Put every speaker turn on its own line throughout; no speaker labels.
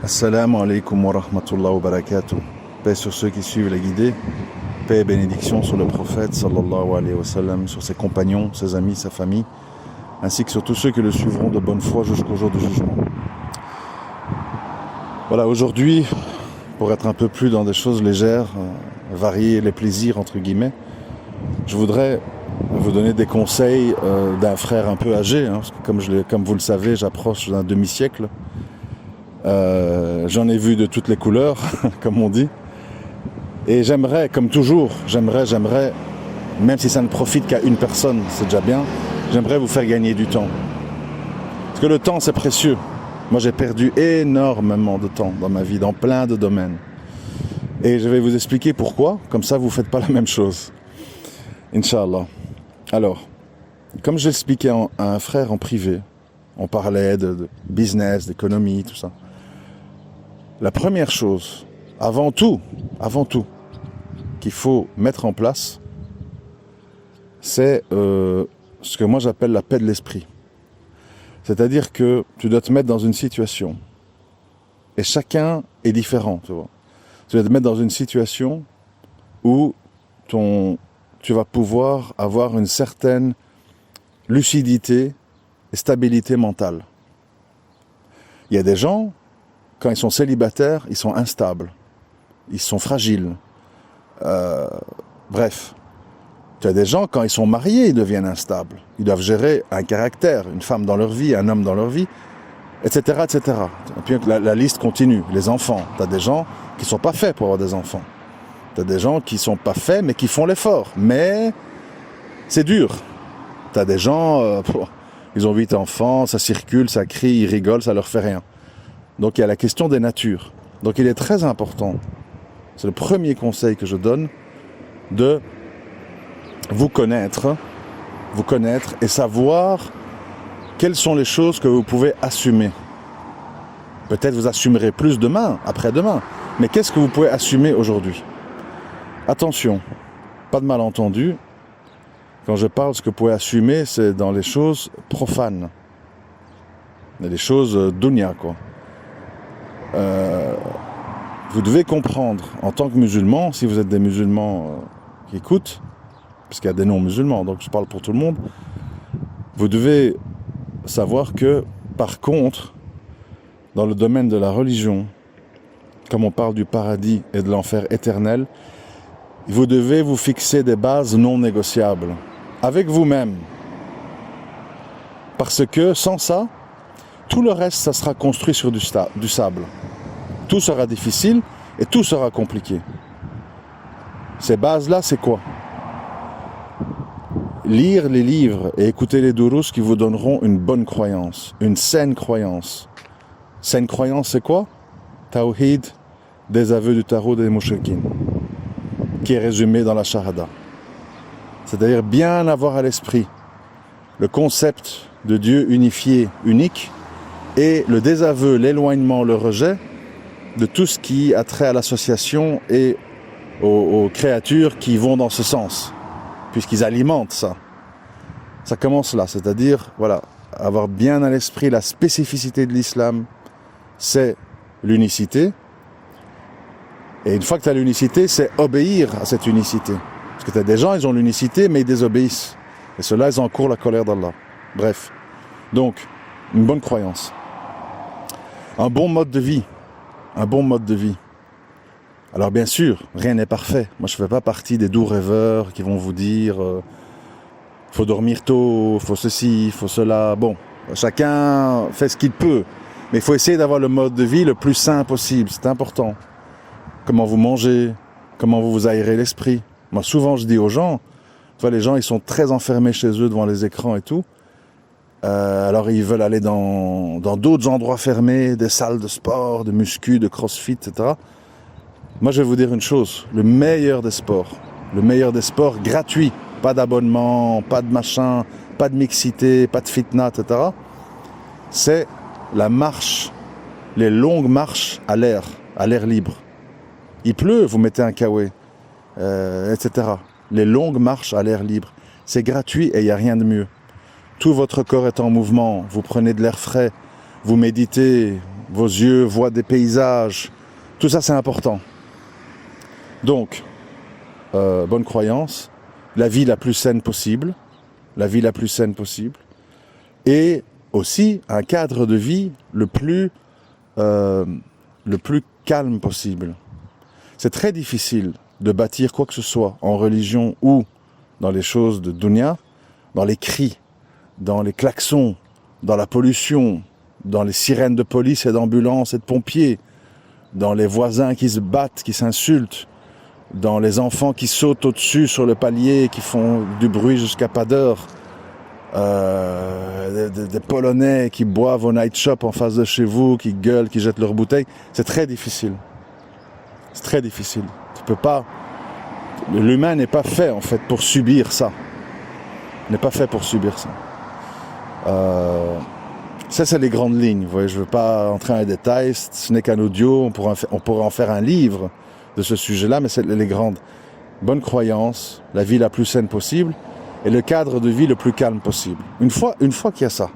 Assalamu alaikum wa rahmatullahi wa barakatuh. Paix sur ceux qui suivent les guidés. Paix et bénédiction sur le prophète sallallahu alayhi wa sallam, sur ses compagnons, ses amis, sa famille, ainsi que sur tous ceux qui le suivront de bonne foi jusqu'au jour du jugement. Voilà, aujourd'hui, pour être un peu plus dans des choses légères, varier les plaisirs entre guillemets, je voudrais vous donner des conseils d'un frère un peu âgé, parce que comme vous le savez, j'approche d'un demi-siècle. J'en ai vu de toutes les couleurs, comme on dit. Et j'aimerais, comme toujours, même si ça ne profite qu'à une personne, c'est déjà bien, j'aimerais vous faire gagner du temps. Parce que le temps, c'est précieux. Moi, j'ai perdu énormément de temps dans ma vie, dans plein de domaines. Et je vais vous expliquer pourquoi, comme ça, vous ne faites pas la même chose. Inch'Allah. Alors, comme j'expliquais à un frère en privé, on parlait de business, d'économie, tout ça. La première chose, avant tout, qu'il faut mettre en place, c'est ce que moi j'appelle la paix de l'esprit. C'est-à-dire que tu dois te mettre dans une situation, et chacun est différent, tu vois. Tu dois te mettre dans une situation où tu vas pouvoir avoir une certaine lucidité et stabilité mentale. Il y a des gens, quand ils sont célibataires, ils sont instables, ils sont fragiles. Bref, tu as des gens, quand ils sont mariés, ils deviennent instables. Ils doivent gérer un caractère, une femme dans leur vie, un homme dans leur vie, etc., etc. Et puis la liste continue. Les enfants, tu as des gens qui ne sont pas faits pour avoir des enfants. Tu as des gens qui ne sont pas faits, mais qui font l'effort. Mais c'est dur. Tu as des gens, ils ont 8 enfants, ça circule, ça crie, ils rigolent, ça leur fait rien. Donc il y a la question des natures. Donc il est très important, c'est le premier conseil que je donne, de vous connaître et savoir quelles sont les choses que vous pouvez assumer. Peut-être vous assumerez plus demain, après-demain, mais qu'est-ce que vous pouvez assumer aujourd'hui? Attention, pas de malentendu, quand je parle, ce que vous pouvez assumer, c'est dans les choses profanes, les choses dunya, quoi. Vous devez comprendre, en tant que musulman, si vous êtes des musulmans qui écoutent, parce qu'il y a des non-musulmans, donc je parle pour tout le monde, vous devez savoir que, par contre, dans le domaine de la religion, comme on parle du paradis et de l'enfer éternel, vous devez vous fixer des bases non négociables, avec vous-même. Parce que, sans ça, tout le reste, ça sera construit sur du sable. Tout sera difficile et tout sera compliqué. Ces bases-là, c'est quoi? Lire les livres et écouter les dourous qui vous donneront une bonne croyance, une saine croyance. Saine croyance, c'est quoi? Tawhid, des aveux du tarot des mouchriquines, qui est résumé dans la Shahada. C'est-à-dire bien avoir à l'esprit le concept de Dieu unifié, unique, et le désaveu, l'éloignement, le rejet de tout ce qui a trait à l'association et aux créatures qui vont dans ce sens, puisqu'ils alimentent ça. Ça commence là, c'est-à-dire, voilà, avoir bien à l'esprit la spécificité de l'islam, c'est l'unicité. Et une fois que tu as l'unicité, c'est obéir à cette unicité. Parce que tu as des gens, ils ont l'unicité, mais ils désobéissent. Et ceux-là, ils encourent la colère d'Allah. Bref. Donc, une bonne croyance. Un bon mode de vie. Alors bien sûr, rien n'est parfait. Moi, je ne fais pas partie des doux rêveurs qui vont vous dire faut dormir tôt, faut ceci, faut cela. Bon, chacun fait ce qu'il peut. Mais il faut essayer d'avoir le mode de vie le plus sain possible. C'est important. Comment vous mangez, comment vous vous aérez l'esprit. Moi, souvent, je dis aux gens, tu vois, les gens, ils sont très enfermés chez eux devant les écrans et tout. Alors ils veulent aller dans d'autres endroits fermés, des salles de sport, de muscu, de crossfit, etc. Moi je vais vous dire une chose, le meilleur des sports gratuit, pas d'abonnement, pas de machin, pas de mixité, pas de fitna, etc. C'est la marche, les longues marches à l'air libre. Il pleut, vous mettez un kawaii, etc. Les longues marches à l'air libre, c'est gratuit et il n'y a rien de mieux. Tout votre corps est en mouvement, vous prenez de l'air frais, vous méditez, vos yeux voient des paysages. Tout ça, c'est important. Donc, bonne croyance, la vie la plus saine possible, et aussi un cadre de vie le plus calme possible. C'est très difficile de bâtir quoi que ce soit en religion ou dans les choses de dunya, dans les cris, dans les klaxons, dans la pollution, dans les sirènes de police et d'ambulance et de pompiers, dans les voisins qui se battent, qui s'insultent, dans les enfants qui sautent au-dessus sur le palier, qui font du bruit jusqu'à pas d'heure, des Polonais qui boivent au night shop en face de chez vous, qui gueulent, qui jettent leurs bouteilles. C'est très difficile. C'est très difficile. Tu peux pas... L'humain n'est pas fait, en fait, pour subir ça. N'est pas fait pour subir ça. Ça, c'est les grandes lignes. Vous voyez, je ne veux pas entrer dans les détails. Ce n'est qu'un audio. On pourrait en faire un livre de ce sujet-là, mais c'est les grandes. Bonne croyance, la vie la plus saine possible et le cadre de vie le plus calme possible. Une fois qu'il y a ça.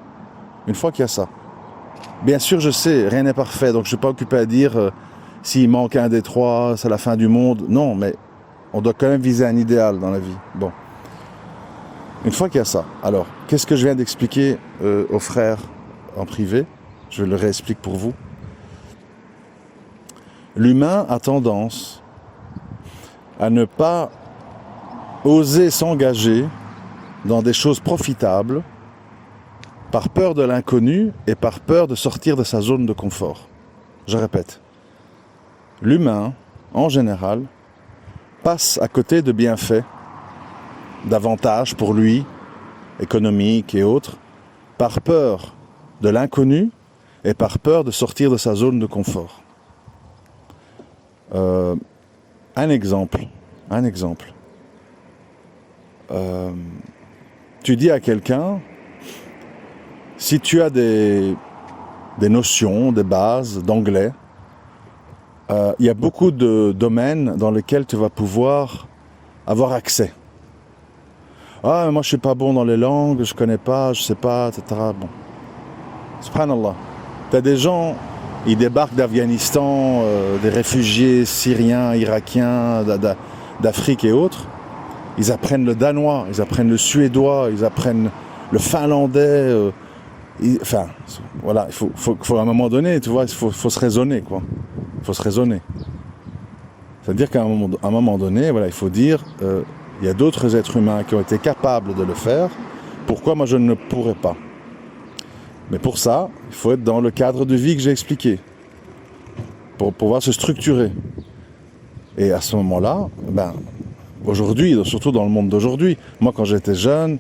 Bien sûr, je sais, rien n'est parfait, donc je ne suis pas occupé à dire s'il manque un des trois, c'est la fin du monde. Non, mais on doit quand même viser un idéal dans la vie. Bon. Une fois qu'il y a ça, alors, qu'est-ce que je viens d'expliquer aux frères en privé? Je le réexplique pour vous. L'humain a tendance à ne pas oser s'engager dans des choses profitables par peur de l'inconnu et par peur de sortir de sa zone de confort. Je répète, l'humain, en général, passe à côté de bienfaits, d'avantages pour lui, économiques et autres, par peur de l'inconnu et par peur de sortir de sa zone de confort. Un exemple. Tu dis à quelqu'un, si tu as des notions, des bases d'anglais, il y a beaucoup de domaines dans lesquels tu vas pouvoir avoir accès. Ah, moi je suis pas bon dans les langues, je connais pas, je sais pas, etc. Bon. Subhanallah. Tu as des gens, ils débarquent d'Afghanistan, des réfugiés syriens, irakiens, d'Afrique et autres. Ils apprennent le danois, ils apprennent le suédois, ils apprennent le finlandais. Enfin, voilà, il faut à un moment donné, tu vois, il faut se raisonner, quoi. Il faut se raisonner. C'est-à-dire qu'à un moment donné, voilà, il faut dire, il y a d'autres êtres humains qui ont été capables de le faire. Pourquoi moi je ne pourrais pas? Mais pour ça, il faut être dans le cadre de vie que j'ai expliqué, pour pouvoir se structurer. Et à ce moment-là, aujourd'hui, surtout dans le monde d'aujourd'hui, moi quand j'étais jeune,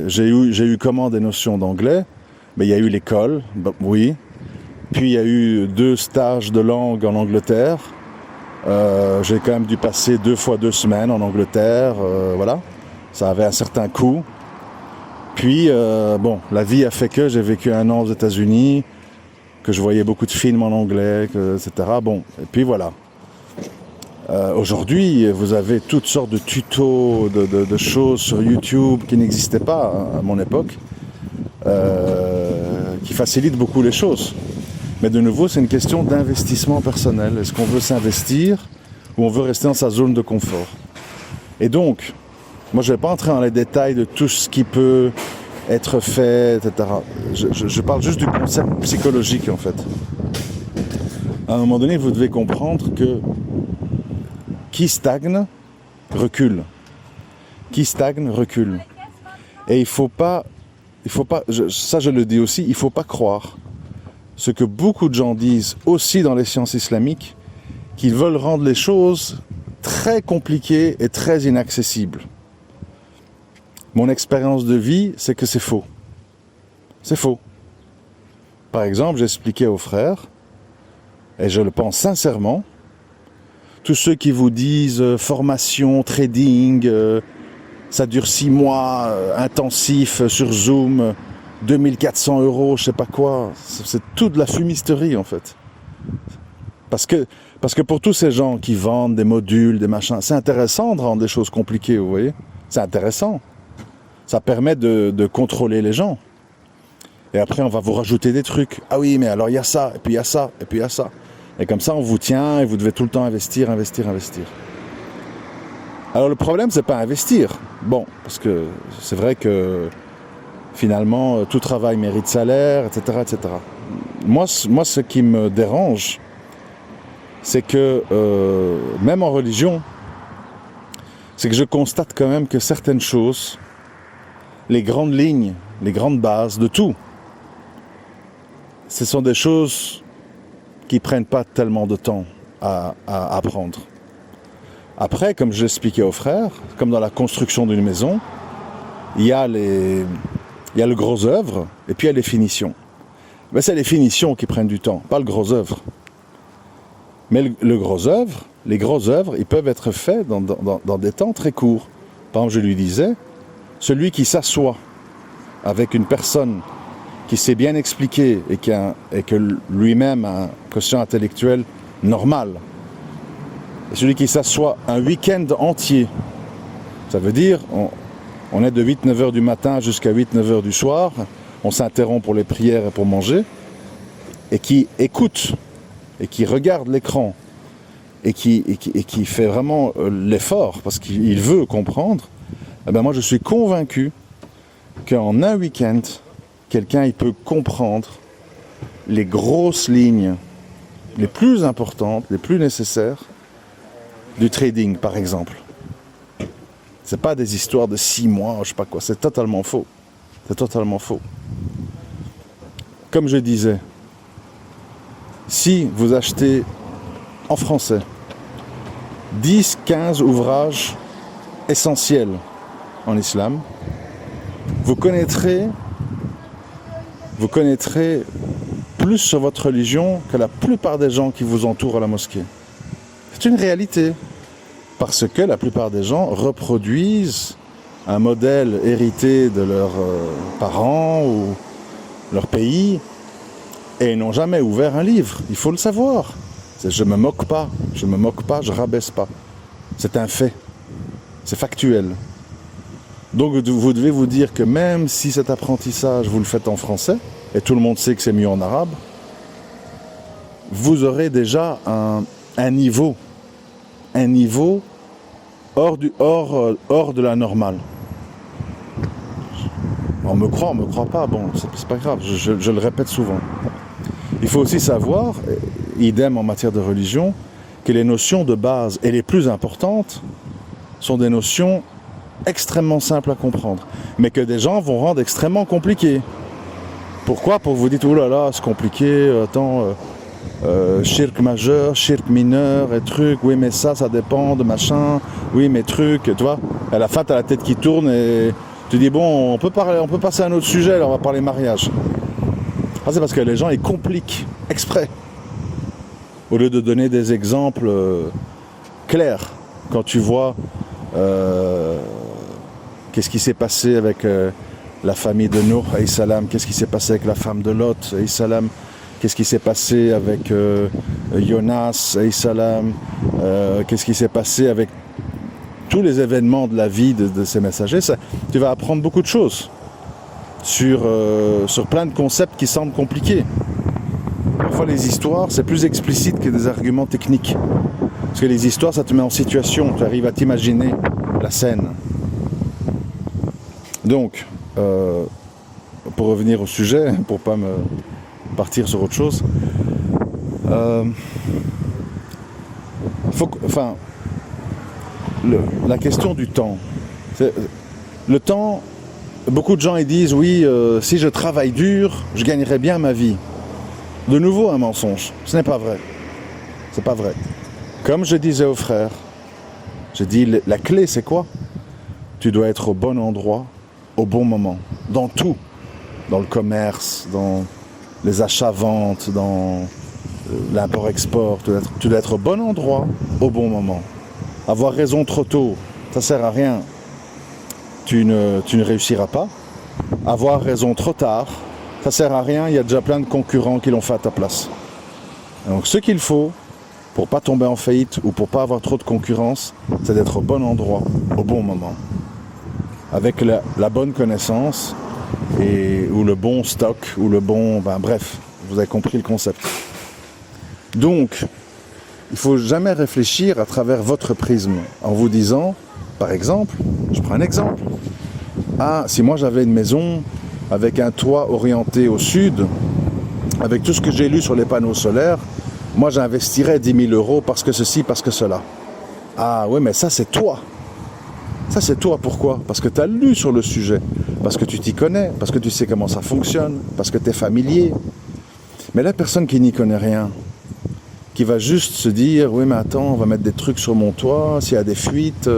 j'ai eu comment des notions d'anglais, mais il y a eu l'école, oui, puis il y a eu 2 stages de langue en Angleterre, j'ai quand même dû passer 2 fois 2 semaines en Angleterre, voilà, ça avait un certain coût. Puis, la vie a fait que j'ai vécu 1 an aux États-Unis, que je voyais beaucoup de films en anglais, etc. Bon, et puis voilà. Aujourd'hui, vous avez toutes sortes de tutos, de choses sur YouTube qui n'existaient pas à mon époque, qui facilitent beaucoup les choses. Mais de nouveau, c'est une question d'investissement personnel. Est-ce qu'on veut s'investir ou on veut rester dans sa zone de confort? Et donc, moi, je ne vais pas entrer dans les détails de tout ce qui peut être fait, etc. Je parle juste du concept psychologique, en fait. À un moment donné, vous devez comprendre que qui stagne, recule. Qui stagne, recule. Et il faut pas, ça je le dis aussi, il ne faut pas croire ce que beaucoup de gens disent aussi dans les sciences islamiques, qu'ils veulent rendre les choses très compliquées et très inaccessibles. Mon expérience de vie, c'est que c'est faux. C'est faux. Par exemple, j'expliquais aux frères, et je le pense sincèrement, tous ceux qui vous disent formation, trading, ça dure 6 mois, intensif sur Zoom, 2400 €, je sais pas quoi, c'est toute de la fumisterie en fait. Parce que pour tous ces gens qui vendent des modules, des machins, c'est intéressant de rendre des choses compliquées, vous voyez. C'est intéressant. Ça permet de contrôler les gens. Et après, on va vous rajouter des trucs. Ah oui, mais alors il y a ça, et puis il y a ça, et puis il y a ça. Et comme ça, on vous tient et vous devez tout le temps investir, investir, investir. Alors le problème, c'est pas investir. Bon, parce que c'est vrai que finalement, tout travail mérite salaire, etc., etc. Moi, ce qui me dérange, c'est que, même en religion, c'est que je constate quand même que certaines choses, les grandes lignes, les grandes bases de tout, ce sont des choses qui prennent pas tellement de temps à apprendre. Après, comme je l'expliquais aux frères, comme dans la construction d'une maison, il y a le gros œuvre et puis il y a les finitions. Mais c'est les finitions qui prennent du temps, pas le gros œuvre. Mais le gros œuvre, les gros œuvres, ils peuvent être faits dans des temps très courts. Par exemple, je lui disais, celui qui s'assoit avec une personne qui sait bien expliquer et que lui-même a un quotient intellectuel normal, et celui qui s'assoit un week-end entier, ça veut dire on est de 8-9 heures du matin jusqu'à 8-9 heures du soir, on s'interrompt pour les prières et pour manger, et qui écoute, et qui regarde l'écran, et qui fait vraiment l'effort, parce qu'il veut comprendre, eh ben moi je suis convaincu qu'en un week-end, quelqu'un il peut comprendre les grosses lignes les plus importantes, les plus nécessaires du trading par exemple. C'est pas des histoires de 6 mois, je sais pas quoi, c'est totalement faux. C'est totalement faux. Comme je disais, si vous achetez en français 10-15 ouvrages essentiels en islam, vous connaîtrez plus sur votre religion que la plupart des gens qui vous entourent à la mosquée. C'est une réalité. Parce que la plupart des gens reproduisent un modèle hérité de leurs parents ou leur pays et n'ont jamais ouvert un livre. Il faut le savoir. Je me moque pas, je rabaisse pas. C'est un fait. C'est factuel. Donc vous devez vous dire que même si cet apprentissage vous le faites en français, et tout le monde sait que c'est mieux en arabe, vous aurez déjà un niveau hors de la normale. On me croit pas, bon, c'est pas grave, je le répète souvent. Il faut aussi savoir, idem en matière de religion, que les notions de base et les plus importantes sont des notions extrêmement simples à comprendre, mais que des gens vont rendre extrêmement compliquées. Pourquoi ? Pour vous dire, oh là là, c'est compliqué, attends, shirk majeur, shirk mineur, et trucs, oui mais ça dépend de machin, oui mais trucs, tu vois. À la fin, t'as la tête qui tourne et tu dis, bon, on peut passer à un autre sujet, là, on va parler mariage. Ah, c'est parce que les gens, ils compliquent exprès. Au lieu de donner des exemples clairs, quand tu vois qu'est-ce qui s'est passé avec la famille de Nuh, alayhi salam, qu'est-ce qui s'est passé avec la femme de Lot, alayhi salam, qu'est-ce qui s'est passé avec Jonas, alayhi salam, qu'est-ce qui s'est passé avec tous les événements de la vie de ces messagers, tu vas apprendre beaucoup de choses sur plein de concepts qui semblent compliqués. Parfois les histoires, c'est plus explicite que des arguments techniques. Parce que les histoires, ça te met en situation, tu arrives à t'imaginer la scène. Donc, pour revenir au sujet, pour pas me partir sur autre chose, la question du temps. Le temps, beaucoup de gens ils disent oui, si je travaille dur, je gagnerai bien ma vie. De nouveau un mensonge. Ce n'est pas vrai. C'est pas vrai. Comme je disais aux frères, j'ai dit la clé c'est quoi ? Tu dois être au bon endroit, au bon moment, dans tout, dans le commerce, dans les achats-ventes, dans l'import-export. Tu dois être au bon endroit, au bon moment. Avoir raison trop tôt, ça sert à rien. Tu ne réussiras pas. Avoir raison trop tard, ça sert à rien. Il y a déjà plein de concurrents qui l'ont fait à ta place. Donc ce qu'il faut pour pas tomber en faillite ou pour pas avoir trop de concurrence, c'est d'être au bon endroit, au bon moment, avec la bonne connaissance ou le bon stock, ou le bon... bref, vous avez compris le concept. Donc, il ne faut jamais réfléchir à travers votre prisme en vous disant, par exemple, je prends un exemple, si moi j'avais une maison avec un toit orienté au sud, avec tout ce que j'ai lu sur les panneaux solaires, moi j'investirais 10 000 euros parce que ceci, parce que cela. Ah oui, mais ça c'est toi. Ça c'est toi, pourquoi ? Parce que tu as lu sur le sujet, parce que tu t'y connais, parce que tu sais comment ça fonctionne, parce que tu es familier. Mais la personne qui n'y connaît rien, qui va juste se dire, oui mais attends, on va mettre des trucs sur mon toit, s'il y a des fuites,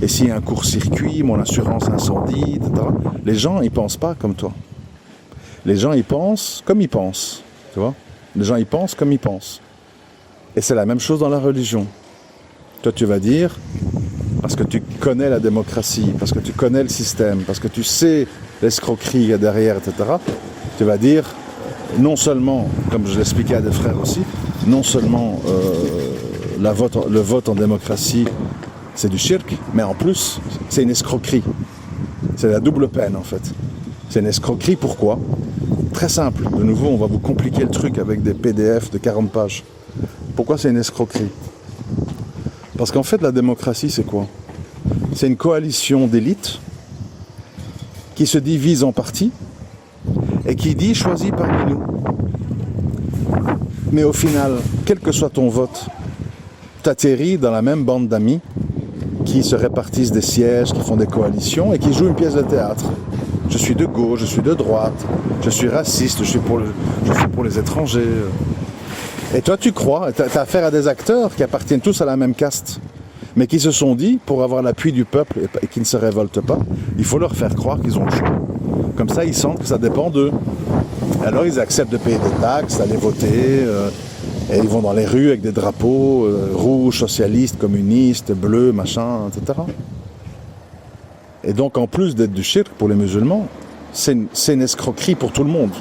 et s'il y a un court-circuit, mon assurance incendie, etc. Les gens, ils pensent pas comme toi. Les gens, ils pensent comme ils pensent, tu vois ? Les gens, ils pensent comme ils pensent. Et c'est la même chose dans la religion. Toi, tu vas dire, parce que tu connais la démocratie, parce que tu connais le système, parce que tu sais l'escroquerie qu'il y a derrière, etc., tu vas dire, non seulement, comme je l'expliquais à des frères aussi, non seulement le vote en démocratie, c'est du shirk, mais en plus, c'est une escroquerie. C'est la double peine, en fait. C'est une escroquerie, pourquoi ? Très simple. De nouveau, on va vous compliquer le truc avec des PDF de 40 pages. Pourquoi c'est une escroquerie ? Parce qu'en fait, la démocratie, c'est quoi ? C'est une coalition d'élites qui se divise en partis et qui dit « choisis parmi nous ». Mais au final, quel que soit ton vote, tu atterris dans la même bande d'amis qui se répartissent des sièges, qui font des coalitions et qui jouent une pièce de théâtre. Je suis de gauche, je suis de droite, je suis raciste, je suis pour les étrangers. Et toi, tu crois, tu as affaire à des acteurs qui appartiennent tous à la même caste, mais qui se sont dit, pour avoir l'appui du peuple et qui ne se révoltent pas, il faut leur faire croire qu'ils ont le choix. Comme ça, ils sentent que ça dépend d'eux. Alors, ils acceptent de payer des taxes, d'aller voter, et ils vont dans les rues avec des drapeaux rouges, socialistes, communistes, bleus, machin, etc. Et donc, en plus d'être du shirk pour les musulmans, c'est une escroquerie pour tout le monde.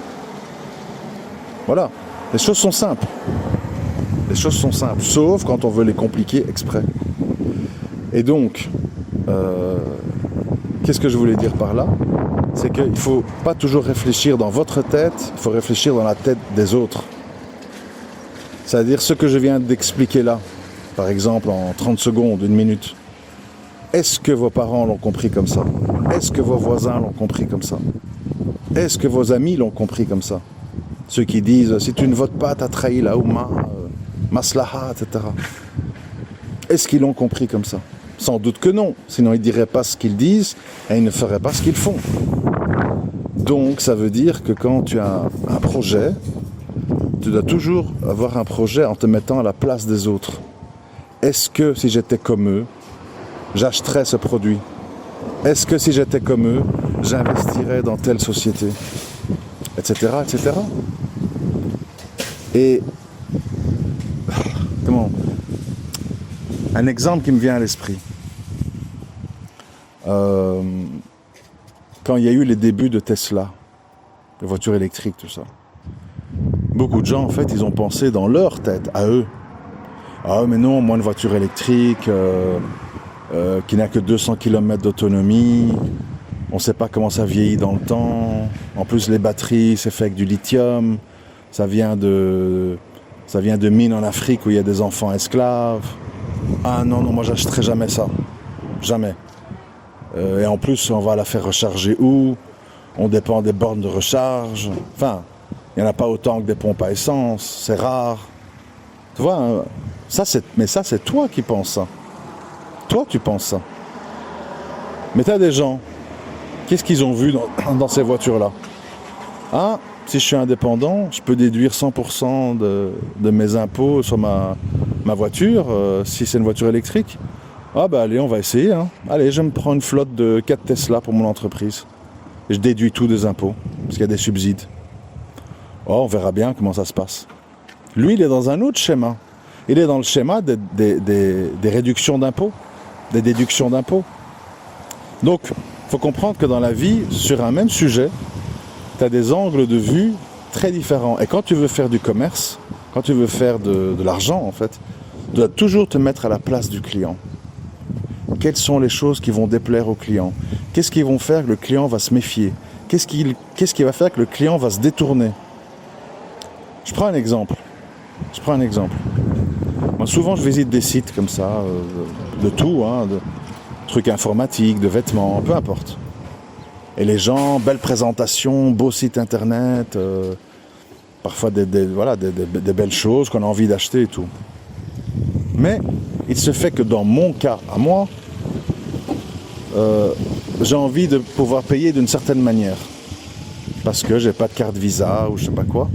Voilà. Les choses sont simples. Les choses sont simples, sauf quand on veut les compliquer exprès. Et donc, qu'est-ce que je voulais dire par là ? C'est qu'il ne faut pas toujours réfléchir dans votre tête, il faut réfléchir dans la tête des autres. C'est-à-dire ce que je viens d'expliquer là, par exemple en 30 secondes, 1 minute. Est-ce que vos parents l'ont compris comme ça ? Est-ce que vos voisins l'ont compris comme ça ? Est-ce que vos amis l'ont compris comme ça ? Ceux qui disent, si tu ne votes pas, tu as trahi la Oumma, Maslaha, etc. Est-ce qu'ils l'ont compris comme ça ? Sans doute que non, sinon ils ne diraient pas ce qu'ils disent et ils ne feraient pas ce qu'ils font. Donc ça veut dire que quand tu as un projet, tu dois toujours avoir un projet en te mettant à la place des autres. Est-ce que si j'étais comme eux, j'achèterais ce produit ? Est-ce que si j'étais comme eux, j'investirais dans telle société ? Etc., etc. Et un exemple qui me vient à l'esprit. Quand il y a eu les débuts de Tesla, les voitures électriques, tout ça, beaucoup de gens, en fait, ils ont pensé dans leur tête, à eux, ah mais non, moi une voiture électrique qui n'a que 200 km d'autonomie, on ne sait pas comment ça vieillit dans le temps, en plus les batteries, c'est fait avec du lithium, ça vient de mines en Afrique où il y a des enfants esclaves. Ah non, moi j'achèterai jamais ça. Jamais. Et en plus, on va la faire recharger où ? On dépend des bornes de recharge. Enfin, il n'y en a pas autant que des pompes à essence. C'est rare. Tu vois, hein, mais ça, c'est toi qui penses ça. Toi, tu penses ça. Mais tu as des gens, qu'est-ce qu'ils ont vu dans ces voitures-là ? Ah, si je suis indépendant, je peux déduire 100% de mes impôts sur ma voiture, si c'est une voiture électrique. Ah bah allez, on va essayer. Hein. Allez, je me prends une flotte de 4 Tesla pour mon entreprise. Et je déduis tout des impôts, parce qu'il y a des subsides. Oh, on verra bien comment ça se passe. Lui, il est dans un autre schéma. Il est dans le schéma des réductions d'impôts, des déductions d'impôts. Donc, il faut comprendre que dans la vie, sur un même sujet, tu as des angles de vue très différents. Et quand tu veux faire du commerce, quand tu veux faire de l'argent, en fait, tu dois toujours te mettre à la place du client. Quelles sont les choses qui vont déplaire au client ? Qu'est-ce qu'ils vont faire que le client va se méfier ? qu'est-ce qui va faire que le client va se détourner? Je prends un exemple. Moi, souvent, je visite des sites comme ça, de tout, hein, de trucs informatiques, de vêtements, peu importe. Et les gens, belle présentation, beau site internet, parfois des belles choses qu'on a envie d'acheter et tout. Mais il se fait que dans mon cas, à moi, j'ai envie de pouvoir payer d'une certaine manière. Parce que j'ai pas de carte Visa ou je sais pas quoi.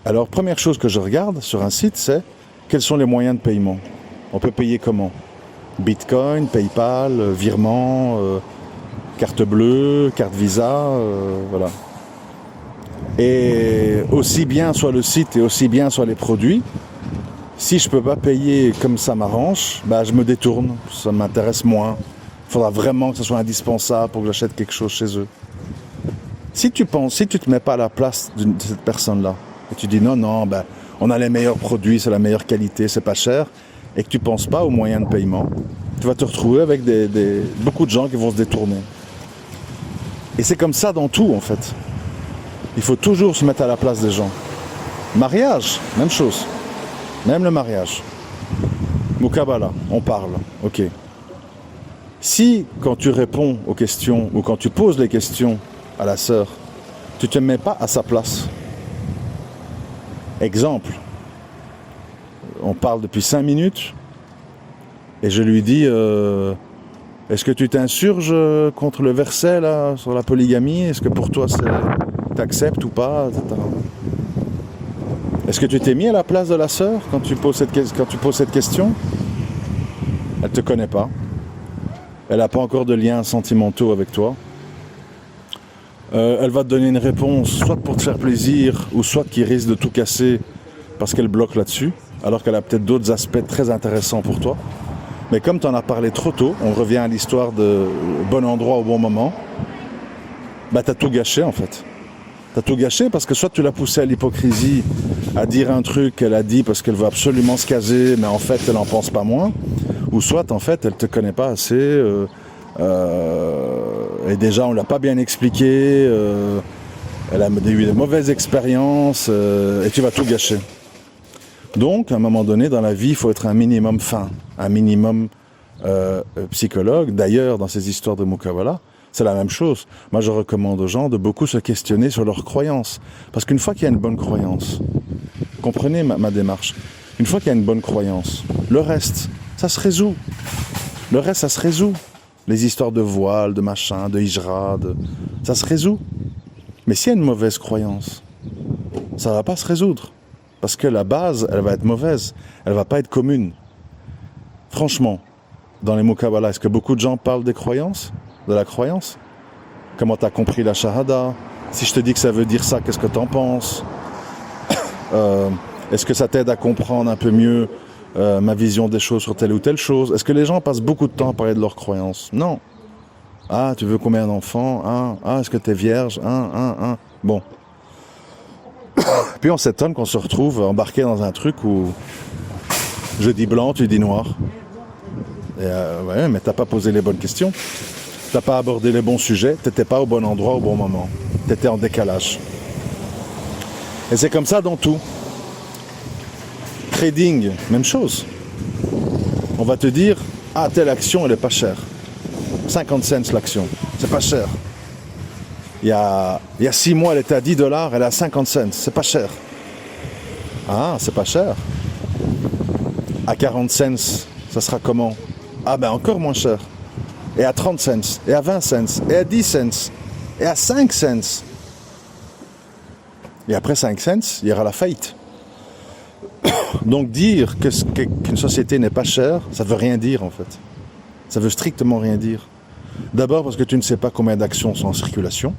Alors, première chose que je regarde sur un site, c'est quels sont les moyens de paiement. On peut payer comment? Bitcoin, PayPal, virement, carte bleue, carte Visa, voilà. Et aussi bien soit le site et aussi bien soit les produits, si je peux pas payer comme ça m'arrange, bah je me détourne, ça m'intéresse moins. Il faudra vraiment que ce soit indispensable pour que j'achète quelque chose chez eux. Si tu te mets pas à la place de cette personne-là, et tu dis non, ben, on a les meilleurs produits, c'est la meilleure qualité, c'est pas cher, et que tu penses pas aux moyens de paiement, tu vas te retrouver avec beaucoup de gens qui vont se détourner. Et c'est comme ça dans tout en fait. Il faut toujours se mettre à la place des gens. Mariage, même chose. Même le mariage. Mukabala, on parle, ok. Si quand tu réponds aux questions ou quand tu poses les questions à la sœur, tu ne te mets pas à sa place. Exemple, on parle depuis 5 minutes et je lui dis est-ce que tu t'insurges contre le verset là, sur la polygamie? Est-ce que pour toi t'acceptes ou pas, etc. Est-ce que tu t'es mis à la place de la sœur quand tu poses cette question? Elle ne te connaît pas. Elle n'a pas encore de liens sentimentaux avec toi. Elle va te donner une réponse, soit pour te faire plaisir, ou soit qui risque de tout casser parce qu'elle bloque là-dessus, alors qu'elle a peut-être d'autres aspects très intéressants pour toi. Mais comme tu en as parlé trop tôt, on revient à l'histoire de bon endroit au bon moment, bah t'as tout gâché en fait. T'as tout gâché parce que soit tu l'as poussée à l'hypocrisie, à dire un truc qu'elle a dit parce qu'elle veut absolument se caser, mais en fait elle en pense pas moins, ou soit en fait elle te connaît pas assez, et déjà on l'a pas bien expliqué, elle a eu de mauvaises expériences, et tu vas tout gâcher. Donc à un moment donné dans la vie il faut être un minimum fin, un minimum psychologue. D'ailleurs dans ces histoires de Mukabala, c'est la même chose. Moi, je recommande aux gens de beaucoup se questionner sur leurs croyances. Parce qu'une fois qu'il y a une bonne croyance, comprenez ma démarche, une fois qu'il y a une bonne croyance, le reste, ça se résout. Le reste, ça se résout. Les histoires de voile, de machin, de hijra, ça se résout. Mais s'il y a une mauvaise croyance, ça ne va pas se résoudre. Parce que la base, elle va être mauvaise. Elle ne va pas être commune. Franchement, dans les Mukabala, est-ce que beaucoup de gens parlent des croyances? De la croyance? Comment tu as compris la shahada? Si je te dis que ça veut dire ça, qu'est-ce que tu en penses? Est-ce que ça t'aide à comprendre un peu mieux ma vision des choses sur telle ou telle chose? Est-ce que les gens passent beaucoup de temps à parler de leurs croyances? Non. Ah, tu veux combien d'enfants? Est-ce que tu es vierge? Bon. Puis on s'étonne qu'on se retrouve embarqué dans un truc où je dis blanc, tu dis noir. Et ouais, mais t'as pas posé les bonnes questions. T'as pas abordé les bons sujets, t'étais pas au bon endroit au bon moment. T'étais en décalage. Et c'est comme ça dans tout. Trading, même chose. On va te dire, telle action, elle est pas chère. 50 cents l'action, c'est pas cher. Il y a 6 mois, elle était à $10, elle est à 50 cents, c'est pas cher. C'est pas cher. À 40 cents, ça sera comment? Encore moins cher. Et à 30 cents, et à 20 cents, et à 10 cents, et à 5 cents. Et après 5 cents, il y aura la faillite. Donc dire qu'une société n'est pas chère, ça ne veut rien dire en fait. Ça veut strictement rien dire. D'abord parce que tu ne sais pas combien d'actions sont en circulation.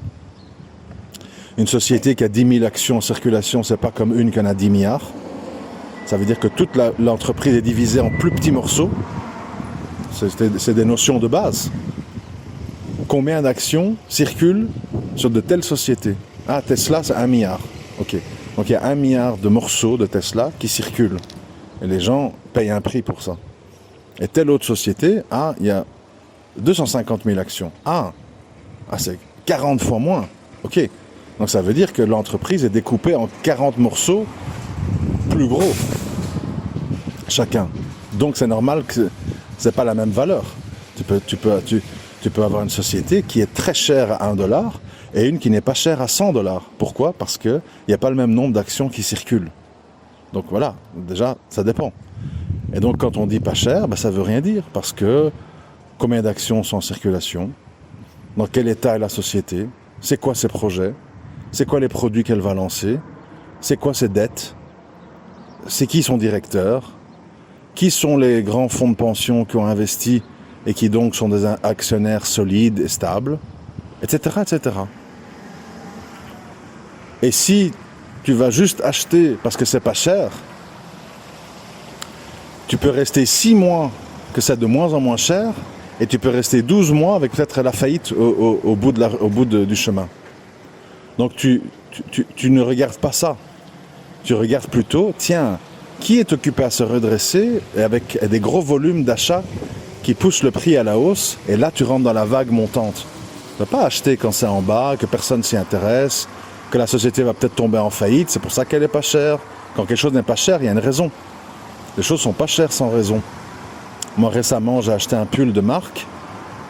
Une société qui a 10 000 actions en circulation, c'est pas comme une qui en a 10 milliards. Ça veut dire que toute l'entreprise est divisée en plus petits morceaux. C'est des notions de base. Combien d'actions circulent sur de telles sociétés? Tesla, c'est 1 milliard. Ok. Donc il y a 1 milliard de morceaux de Tesla qui circulent. Et les gens payent un prix pour ça. Et telle autre société, il y a 250 000 actions. 40 fois moins. Ok. Donc ça veut dire que l'entreprise est découpée en 40 morceaux plus gros, chacun. Donc c'est normal que c'est pas la même valeur. Tu peux avoir une société qui est très chère à 1 dollar et une qui n'est pas chère à 100 dollars. Pourquoi? Parce qu'il n'y a pas le même nombre d'actions qui circulent. Donc voilà, déjà, ça dépend. Et donc quand on dit pas cher, ça ne veut rien dire. Parce que combien d'actions sont en circulation? Dans quel état est la société? C'est quoi ses projets? C'est quoi les produits qu'elle va lancer? C'est quoi ses dettes? C'est qui son directeur? Qui sont les grands fonds de pension qui ont investi et qui donc sont des actionnaires solides et stables, etc., etc. Et si tu vas juste acheter parce que c'est pas cher, tu peux rester 6 mois que c'est de moins en moins cher et tu peux rester 12 mois avec peut-être la faillite au bout du chemin. Donc tu ne regardes pas ça. Tu regardes plutôt, tiens, qui est occupé à se redresser et avec des gros volumes d'achats qui poussent le prix à la hausse, et là tu rentres dans la vague montante. Tu ne vas pas acheter quand c'est en bas, que personne s'y intéresse, que la société va peut-être tomber en faillite, c'est pour ça qu'elle n'est pas chère. Quand quelque chose n'est pas cher, il y a une raison. Les choses ne sont pas chères sans raison. Moi récemment, j'ai acheté un pull de marque.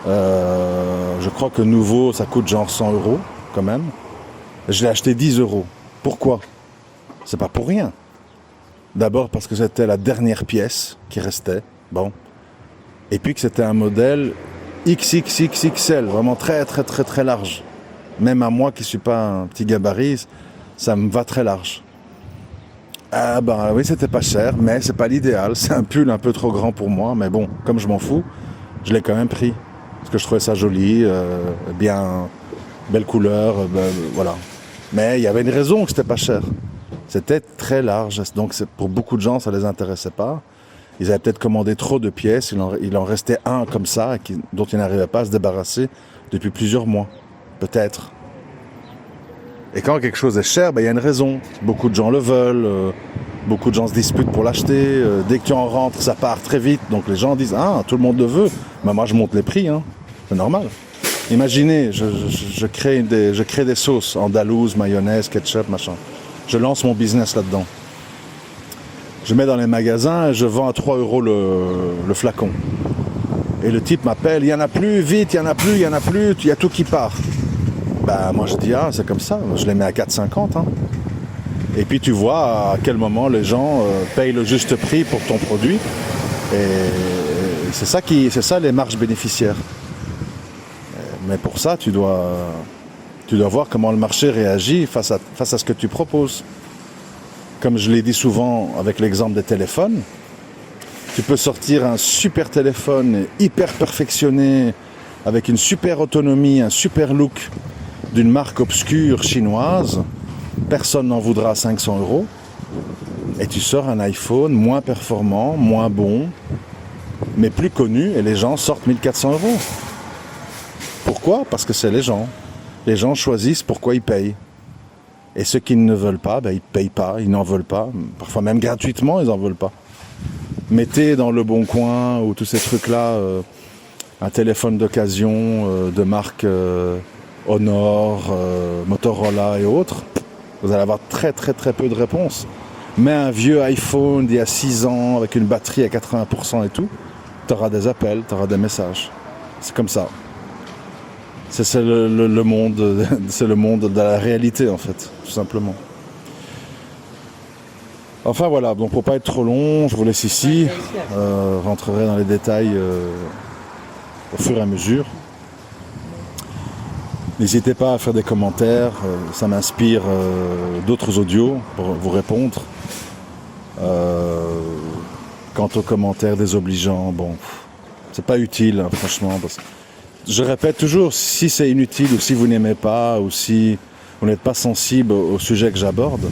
Je crois que nouveau, ça coûte genre 100 € quand même. Je l'ai acheté 10 €. Pourquoi? C'est pas pour rien. D'abord parce que c'était la dernière pièce qui restait. Bon. Et puis que c'était un modèle XXXXL, vraiment très très très très large. Même à moi qui ne suis pas un petit gabarit, ça me va très large. Oui, c'était pas cher, mais c'est pas l'idéal. C'est un pull un peu trop grand pour moi, mais bon, comme je m'en fous, je l'ai quand même pris. Parce que je trouvais ça joli, bien, belle couleur, voilà. Mais il y avait une raison que c'était pas cher. C'était très large, donc pour beaucoup de gens, ça les intéressait pas. Ils avaient peut-être commandé trop de pièces, il en restait un comme ça, dont ils n'arrivaient pas à se débarrasser depuis plusieurs mois. Peut-être. Et quand quelque chose est cher, il y a une raison. Beaucoup de gens le veulent, beaucoup de gens se disputent pour l'acheter. Dès que tu en rentres, ça part très vite. Donc les gens disent « Ah, tout le monde le veut. » Moi, je monte les prix, hein. C'est normal. Imaginez, je crée des sauces, andalouse, mayonnaise, ketchup, machin. Je lance mon business là-dedans. Je mets dans les magasins et je vends à 3 € le flacon. Et le type m'appelle, il n'y en a plus, vite, il n'y en a plus, il y a tout qui part. Moi je dis, c'est comme ça, je les mets à 4,50. Hein. Et puis tu vois à quel moment les gens payent le juste prix pour ton produit. Et c'est ça les marges bénéficiaires. Mais pour ça, tu dois voir comment le marché réagit face à ce que tu proposes. Comme je l'ai dit souvent avec l'exemple des téléphones, tu peux sortir un super téléphone hyper perfectionné, avec une super autonomie, un super look d'une marque obscure chinoise. Personne n'en voudra 500 €. Et tu sors un iPhone moins performant, moins bon, mais plus connu, et les gens sortent 1400 €. Pourquoi? Parce que c'est les gens. Les gens choisissent pourquoi ils payent. Et ceux qui ne veulent pas, ils ne payent pas, ils n'en veulent pas. Parfois même gratuitement, ils n'en veulent pas. Mettez dans le Bon Coin ou tous ces trucs-là un téléphone d'occasion de marque Honor, Motorola et autres. Vous allez avoir très très très peu de réponses. Mais un vieux iPhone d'il y a 6 ans avec une batterie à 80% et tout, tu auras des appels, tu auras des messages. C'est comme ça. C'est le monde, c'est le monde de la réalité en fait, tout simplement. Enfin voilà, donc pour pas être trop long, je vous laisse ici, rentrerai dans les détails au fur et à mesure. N'hésitez pas à faire des commentaires, ça m'inspire d'autres audios pour vous répondre. Quant aux commentaires désobligeants, c'est pas utile, hein, franchement. Parce que je répète toujours, si c'est inutile ou si vous n'aimez pas ou si vous n'êtes pas sensible au sujet que j'aborde,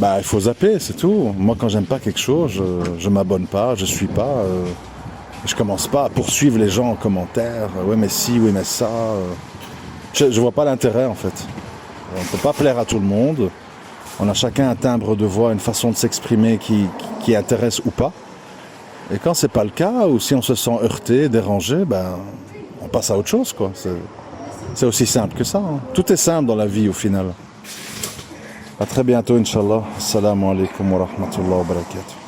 il faut zapper, c'est tout. Moi, quand j'aime pas quelque chose, je m'abonne pas, je suis pas. Je commence pas à poursuivre les gens en commentaire. Ouais, mais si, oui, mais ça. Je vois pas l'intérêt, en fait. On ne peut pas plaire à tout le monde. On a chacun un timbre de voix, une façon de s'exprimer qui intéresse ou pas. Et quand c'est pas le cas, ou si on se sent heurté, dérangé, on passe à autre chose, quoi. C'est aussi simple que ça. Hein. Tout est simple dans la vie au final. À très bientôt, Inch'Allah. Assalamu alaikum wa rahmatullahi wa barakatuh.